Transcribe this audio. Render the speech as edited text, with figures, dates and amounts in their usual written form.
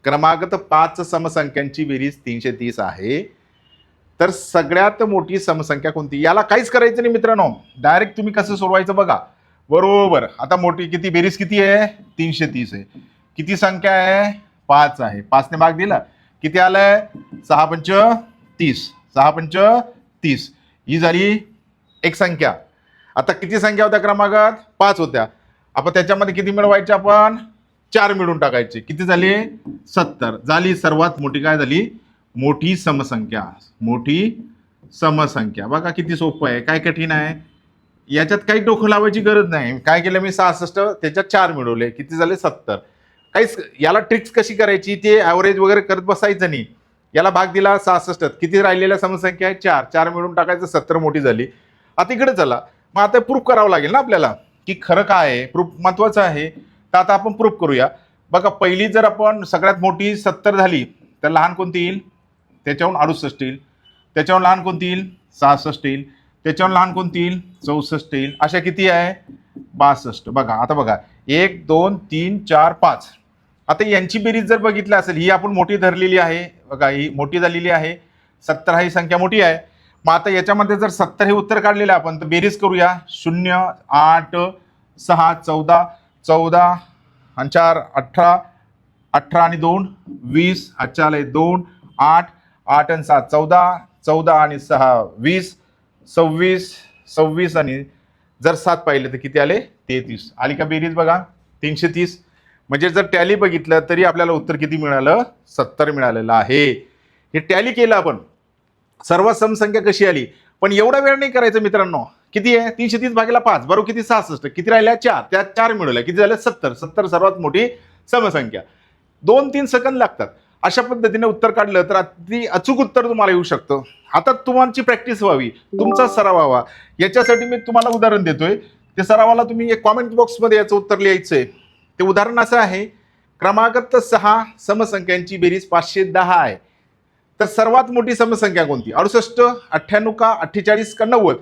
क्रमागत 5 समसंख्यांची बेरीज 330 आहे. तर सगळ्यात मोठी समसंख्या कोणती? याला काहीच करायचं नाही मित्रांनो, डायरेक्ट तुम्ही कसं सोडवायचं बघा. बरोबर, आता मोठी किती बेरीज किती आहे? 330 आहे. किती संख्या आहे? 5 आहे. 5 ने भाग दिला किती आलंय? 6 पंच 30. 6 पंच 30. ही झाली एक संख्या. आता किती संख्या होत्या क्रमागत? 5 होत्या. आपण त्याच्यामध्ये किती मिळवायचे? आपण 4 मिळून टाकायचे. किती झाले? 70 झाली. सर्वात मोठी काय झाली? मोठी समसंख्या. मोठी समसंख्या. बघा किती सोपं आहे, काय कठीण आहे? याच्यात काही डोकं लावायची गरज नाही. काय केलं मी? 66 त्याच्यात 4 मिळवले. किती झाले? 70. काहीच याला ट्रिक्स कशी करायची ते ॲव्हरेज वगैरे करत बसायचं नाही. याला भाग दिला 66. किती राहिलेल्या समसंख्या आहे? 4. 4 मिळून टाकायचं, 70 मोठी झाली. आता इकडे चला. मग आता प्रूफ करावं लागेल ना आपल्याला की खरं काय आहे. प्रूफ महत्वाचं आहे. तर आता आपण प्रूफ करूया. बघा, पहिली जर आपण सगळ्यात मोठी 70 झाली तर लहान कोणती येईल? त्याच्याहून 68 येईल. त्याच्याहून लहान कोणती येईल? 66 येईल. त्याच्याहून लहान कोणती येईल? 64 येईल. अशा किती आहे? 62. बघा आता बघा, 1 2 3 4 5. आता यांची बेरीज जर बघितली असेल, ही आपण मोठी धरलेली आहे. बघा, ही मोठी झालेली आहे. 70 ही संख्या मोठी आहे. मग आता याच्यामध्ये जर 70 हे उत्तर काढलेलं आहे आपण, तर बेरीज करूया. 0 8 6 14 14 आणि 4 18 18 आणि 2 20. अच्छा आले 2 8 8 आणि 7 14 14 आणि 6 20 26 26 आणि जर 7 पाहिले तर किती आले? 33. आली का बेरीज? बघा 330. म्हणजे जर टॅली बघितलं तरी आपल्याला उत्तर किती मिळालं? 70 मिळालेलं आहे. हे टॅली केलं आपण. सर्व समसंख्या कशी आली? पण एवढा वेळ नाही करायचं मित्रांनो. किती आहे? 330 भागीला 5 बरोबर किती? 66. किती राहिल्या? 4. त्यात 4 मिळवल्या. किती झाल्या? 70. 70 सर्वात मोठी समसंख्या. 2-3 सेकंद लागतात. अशा पद्धतीने उत्तर काढलं तर अगदी अचूक उत्तर तुम्हाला येऊ शकतं. आता तुमची प्रॅक्टिस व्हावी, तुमचा सराव व्हावा, याच्यासाठी मी तुम्हाला उदाहरण देतोय. ते सरावाला तुम्ही एक कॉमेंट बॉक्समध्ये याचं उत्तर लिहायचंय. ते उदाहरण असं आहे. क्रमागत 6 समसंख्यांची बेरीज 510 आहे. तर सर्वात मोठी समसंख्या कोणती? 68 98 का 48 का 90?